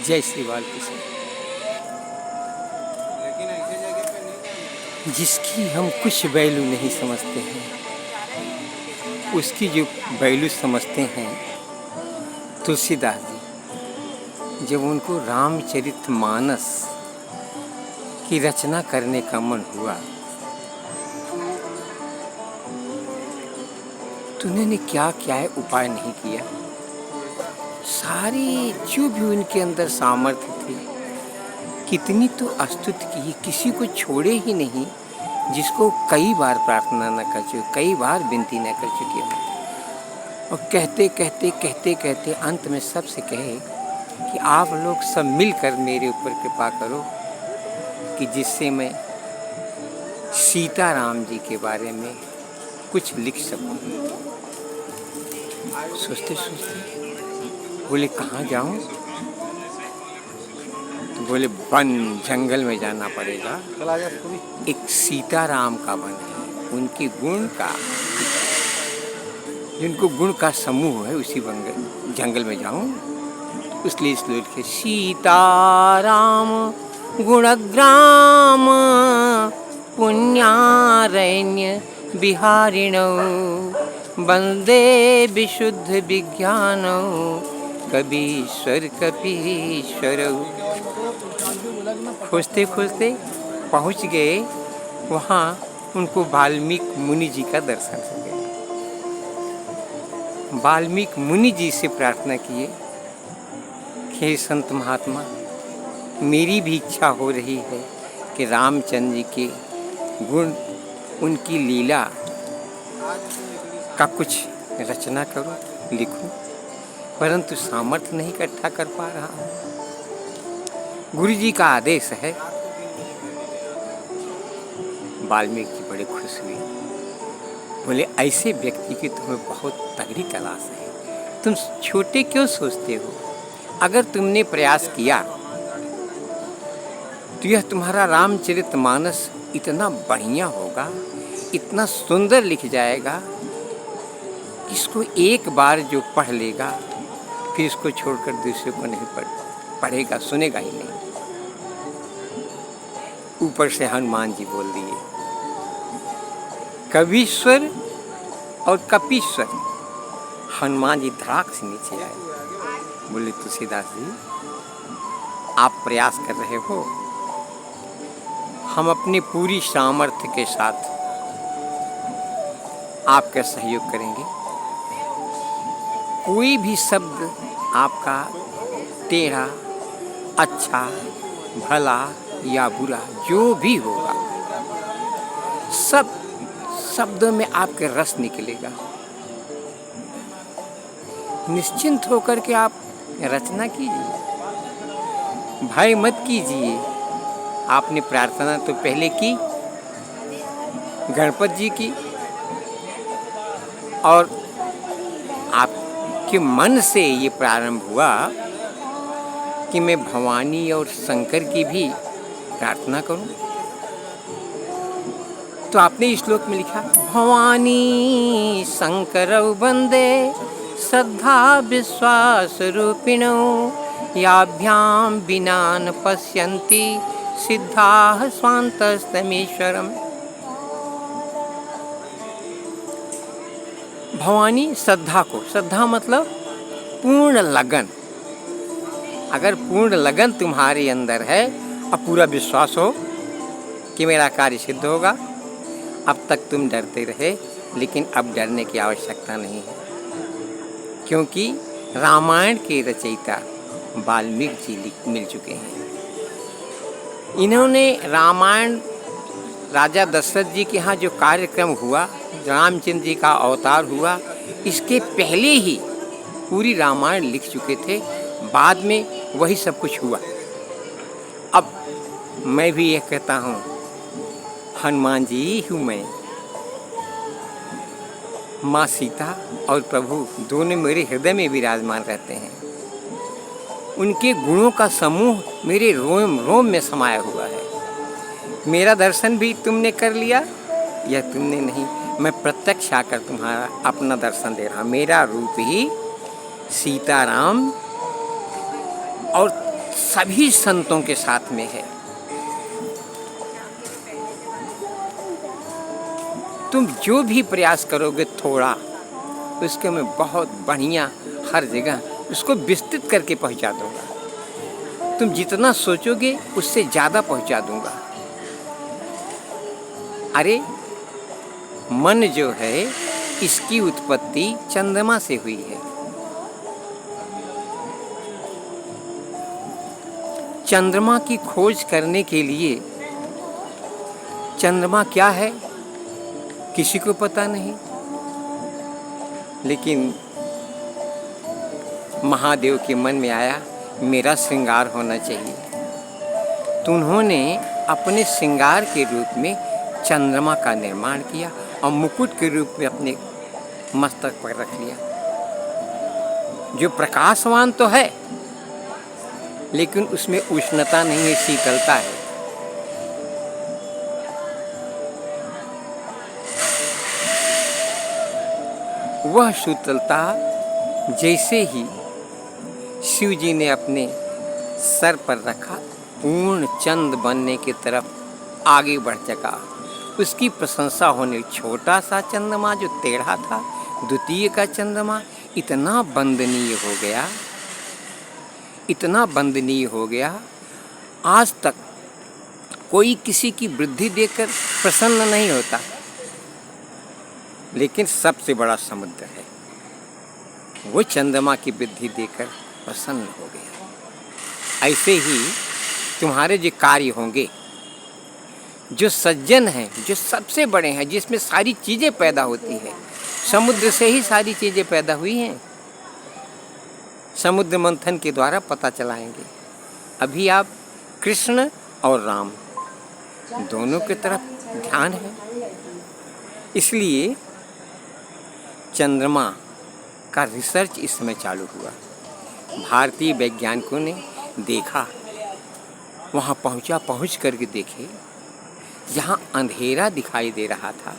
जय श्री बालकृष्ण। जिसकी हम कुछ वैल्यू नहीं समझते हैं, उसकी जो वैल्यू समझते हैं तुलसीदास जी। जब उनको रामचरितमानस की रचना करने का मन हुआ तो उन्होंने क्या क्या उपाय नहीं किया। सारी जो भी उनके अंदर सामर्थ्य थी, कितनी तो स्तुति की, किसी को छोड़े ही नहीं जिसको कई बार प्रार्थना न कर चुके, कई बार विनती न कर चुके हो। और कहते कहते कहते कहते अंत में सबसे कहे कि आप लोग सब मिलकर मेरे ऊपर कृपा करो कि जिससे मैं सीताराम जी के बारे में कुछ लिख सकूं। सोचते सोचते बोले कहाँ जाऊं? तो बोले वन जंगल में जाना पड़ेगा। एक सीताराम का वन है, उनके गुण का, जिनको गुण का समूह है, उसी जंगल में जाऊं। इसलिए इस लिखे सीताराम गुणग्राम पुण्यारण्य बिहारिणौ वंदे विशुद्ध विज्ञानौ कबीश्वर कपीश्वरौ। खोजते खोजते पहुँच गए वहाँ, उनको वाल्मीकि मुनि जी का दर्शन हो गया। वाल्मीकि मुनि जी से प्रार्थना किए कि हे संत महात्मा, मेरी भी इच्छा हो रही है कि रामचंद्र जी के गुण, उनकी लीला का कुछ रचना करूं, लिखूं, परंतु सामर्थ्य नहीं इकट्ठा कर पा रहा हूं। गुरु जी का आदेश है। वाल्मीकि जी बड़े खुश हुए। बोले ऐसे व्यक्ति की तुम्हें बहुत तगड़ी तलाश है, तुम छोटे क्यों सोचते हो? अगर तुमने प्रयास किया तो यह तुम्हारा रामचरितमानस इतना बढ़िया होगा, इतना सुंदर लिख जाएगा, इसको एक बार जो पढ़ लेगा फिर इसको छोड़कर दूसरे को नहीं पढ़ेगा, सुनेगा ही नहीं। ऊपर से हनुमान जी बोल दिए कबीश्वर और कपीश्वर। हनुमान जी धड़ाक से नीचे आए। बोले तुलसीदास जी, आप प्रयास कर रहे हो, हम अपनी पूरी सामर्थ्य के साथ आपका सहयोग करेंगे। कोई भी शब्द आपका टेढ़ा, अच्छा, भला या बुरा जो भी होगा, सब शब्दों में आपके रस निकलेगा। निश्चिंत होकर के आप रचना कीजिए, भय मत कीजिए। आपने प्रार्थना तो पहले की गणपति जी की, और आपके मन से ये प्रारंभ हुआ कि मैं भवानी और शंकर की भी प्रार्थना करूं। तो आपने इस श्लोक में लिखा भवानी शंकरौ वंदे श्रद्धा विश्वास रूपिणौ याभ्याम विना न पश्यन्ति सिद्धाः स्वान्तस्तमीश्वरम्। भवानी श्रद्धा को, श्रद्धा मतलब पूर्ण लगन। अगर पूर्ण लगन तुम्हारे अंदर है और पूरा विश्वास हो कि मेरा कार्य सिद्ध होगा, अब तक तुम डरते रहे, लेकिन अब डरने की आवश्यकता नहीं है, क्योंकि रामायण के रचयिता वाल्मीकि जी मिल चुके हैं। इन्होंने रामायण, राजा दशरथ जी के यहाँ जो कार्यक्रम हुआ, रामचंद्र जी का अवतार हुआ, इसके पहले ही पूरी रामायण लिख चुके थे। बाद में वही सब कुछ हुआ। अब मैं भी यह कहता हूँ, हनुमान जी हूँ मैं, माँ सीता और प्रभु दोनों मेरे हृदय में विराजमान रहते हैं। उनके गुणों का समूह मेरे रोम रोम में समाया हुआ है। मेरा दर्शन भी तुमने कर लिया, यह तुमने नहीं, मैं प्रत्यक्ष आकर तुम्हारा अपना दर्शन दे रहा। मेरा रूप ही सीताराम और सभी संतों के साथ में है। तुम जो भी प्रयास करोगे थोड़ा, उसके मैं बहुत बढ़िया हर जगह उसको विस्तृत करके पहुंचा दूंगा। तुम जितना सोचोगे उससे ज़्यादा पहुंचा दूंगा। अरे मन जो है इसकी उत्पत्ति चंद्रमा से हुई है। चंद्रमा की खोज करने के लिए चंद्रमा क्या है किसी को पता नहीं, लेकिन महादेव के मन में आया मेरा श्रृंगार होना चाहिए, तो उन्होंने अपने श्रृंगार के रूप में चंद्रमा का निर्माण किया और मुकुट के रूप में अपने मस्तक पर रख लिया। जो प्रकाशवान तो है लेकिन उसमें उष्णता नहीं है, शीतलता है। वह शीतलता जैसे ही शिव जी ने अपने सर पर रखा, पूर्ण चंद बनने की तरफ आगे बढ़ सका। उसकी प्रशंसा होने, छोटा सा चंद्रमा जो टेढ़ा था, द्वितीय का चंद्रमा इतना वंदनीय हो गया, इतना वंदनीय हो गया, आज तक कोई किसी की वृद्धि देखकर प्रसन्न नहीं होता। लेकिन सबसे बड़ा समुद्र है, वो चंद्रमा की वृद्धि देखकर प्रसन्न हो गया। ऐसे ही तुम्हारे जो कार्य होंगे, जो सज्जन हैं, जो सबसे बड़े हैं, जिसमें सारी चीज़ें पैदा होती है, समुद्र से ही सारी चीज़ें पैदा हुई हैं। समुद्र मंथन के द्वारा पता चलाएंगे। अभी आप कृष्ण और राम दोनों की तरफ ध्यान है, इसलिए चंद्रमा का रिसर्च इस समय चालू हुआ। भारतीय वैज्ञानिकों ने देखा, वहाँ पहुँच करके देखे, जहाँ अंधेरा दिखाई दे रहा था,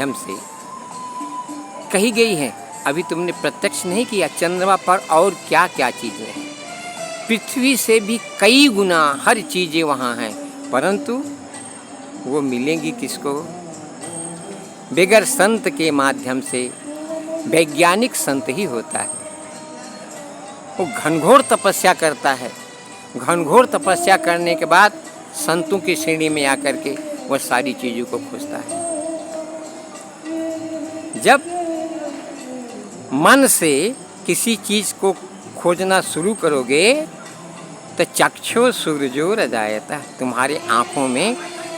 हमसे कही गई है, अभी तुमने प्रत्यक्ष नहीं किया, चंद्रमा पर और क्या क्या चीज़ें हैं। पृथ्वी से भी कई गुना हर चीज़ें वहाँ हैं, परंतु वो मिलेंगी किसको? बगैर संत के माध्यम से। वैज्ञानिक संत ही होता है, वो घनघोर तपस्या करता है। घनघोर तपस्या करने के बाद संतों की श्रेणी में आकर के वह सारी चीज़ों को खोजता है। जब मन से किसी चीज़ को खोजना शुरू करोगे तो चक्षु सूर्यो रजायता, तुम्हारे आँखों में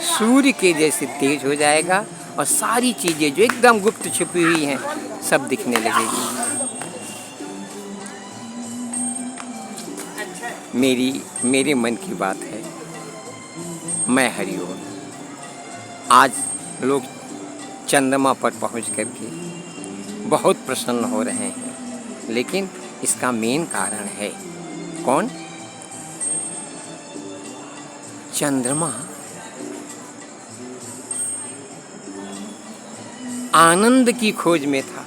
सूर्य के जैसे तेज हो जाएगा और सारी चीज़ें जो एकदम गुप्त छुपी हुई हैं सब दिखने लगेगी। मेरे मन की बात है, मैं हरिओम। आज लोग चंद्रमा पर पहुंच करके बहुत प्रसन्न हो रहे हैं, लेकिन इसका मेन कारण है कौन? चंद्रमा आनंद की खोज में था।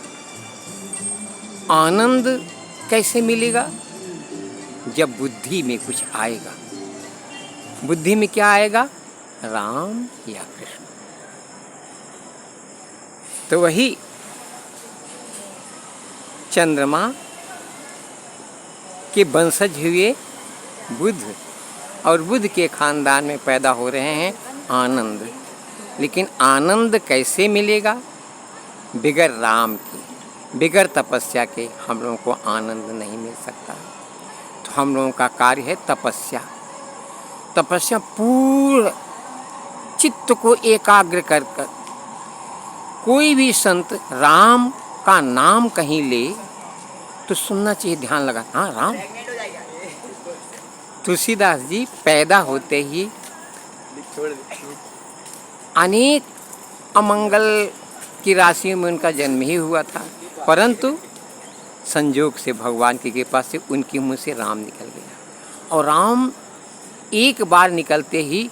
आनंद कैसे मिलेगा? जब बुद्धि में कुछ आएगा। बुद्धि में क्या आएगा? राम या कृष्ण। तो वही चंद्रमा के वंशज हुए बुद्ध, और बुद्ध के खानदान में पैदा हो रहे हैं आनंद। लेकिन आनंद कैसे मिलेगा? बगैर राम के, बगैर तपस्या के हम लोगों को आनंद नहीं मिल सकता। तो हम लोगों का कार्य है तपस्या। तपस्या पूर्ण चित्त को एकाग्र कर कर। कोई भी संत राम का नाम कहीं ले तो सुनना चाहिए, ध्यान लगा, हाँ राम। तुलसीदास जी पैदा होते ही अनेक अमंगल की राशियों में उनका जन्म ही हुआ था, परंतु संजोग से भगवान की कृपा से उनके मुंह से राम निकल गया। और राम एक बार निकलते ही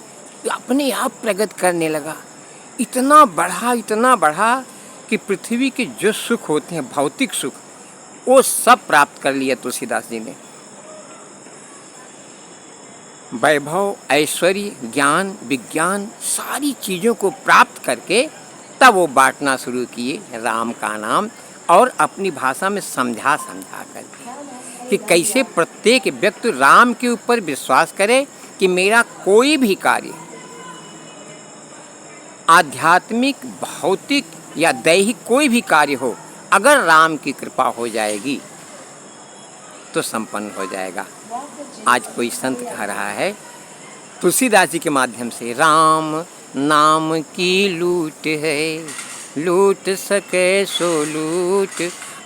अपने आप प्रगट करने लगा। इतना बढ़ा कि पृथ्वी के जो सुख होते हैं, भौतिक सुख, वो सब प्राप्त कर लिया तुलसीदास जी ने। वैभव, ऐश्वर्य, ज्ञान, विज्ञान सारी चीज़ों को प्राप्त करके तब वो बांटना शुरू किए राम का नाम, और अपनी भाषा में समझा करके कि कैसे प्रत्येक व्यक्ति राम के ऊपर विश्वास करे कि मेरा कोई भी कार्य आध्यात्मिक, भौतिक या दैहिक कोई भी कार्य हो, अगर राम की कृपा हो जाएगी तो संपन्न हो जाएगा। आज कोई संत कह रहा है तुलसीदास जी के माध्यम से, राम नाम की लूट है, लूट सके सो लूट,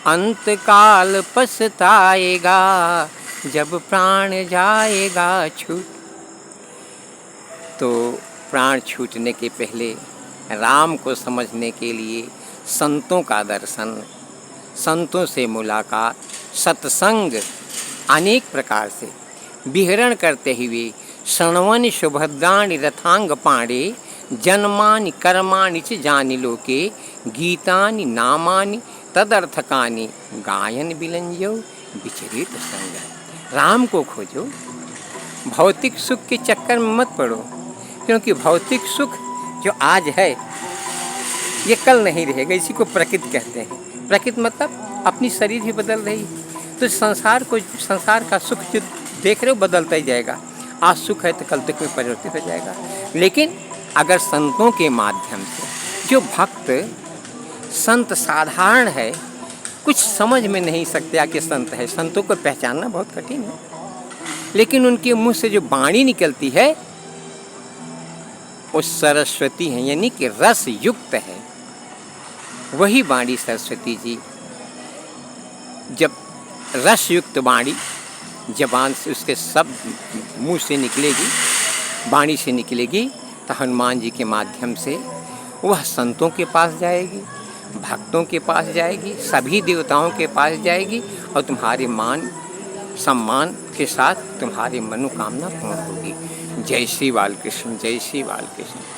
अंत काल पछताएगा, जब प्राण जाएगा छूट। तो प्राण छूटने के पहले राम को समझने के लिए संतों का दर्शन, संतों से मुलाकात, सत्संग, अनेक प्रकार से विहरण करते हुए शृण्वन् सुभद्राणि रथांग पाणे, जन्मानि कर्माणि च जानि लोके, गीतानि नामानि तदर्थकानि, गायन विलंजो विचरित संग। राम को खोजो, भौतिक सुख के चक्कर में मत पड़ो, क्योंकि भौतिक सुख जो आज है ये कल नहीं रहेगा। इसी को प्रकृति कहते हैं। प्रकृति मतलब अपनी शरीर ही बदल रही है। तो संसार का सुख जो देख रहे हो बदलता ही जाएगा। आज सुख है तो कल तक में परिवर्तित हो जाएगा। लेकिन अगर संतों के माध्यम से, जो भक्त संत साधारण है, कुछ समझ में नहीं सकते कि संत है, संतों को पहचानना बहुत कठिन है, लेकिन उनके मुंह से जो वाणी निकलती है वो सरस्वती है, यानी कि रस युक्त है। वही वाणी सरस्वती जी, जब रस युक्त वाणी जबान से, उसके सब मुंह से निकलेगी, वाणी से निकलेगी, तो हनुमान जी के माध्यम से वह संतों के पास जाएगी, भक्तों के पास जाएगी, सभी देवताओं के पास जाएगी, और तुम्हारे मान सम्मान के साथ तुम्हारी मनोकामना पूर्ण होगी। जय श्री बालकृष्ण, जय श्री बालकृष्ण।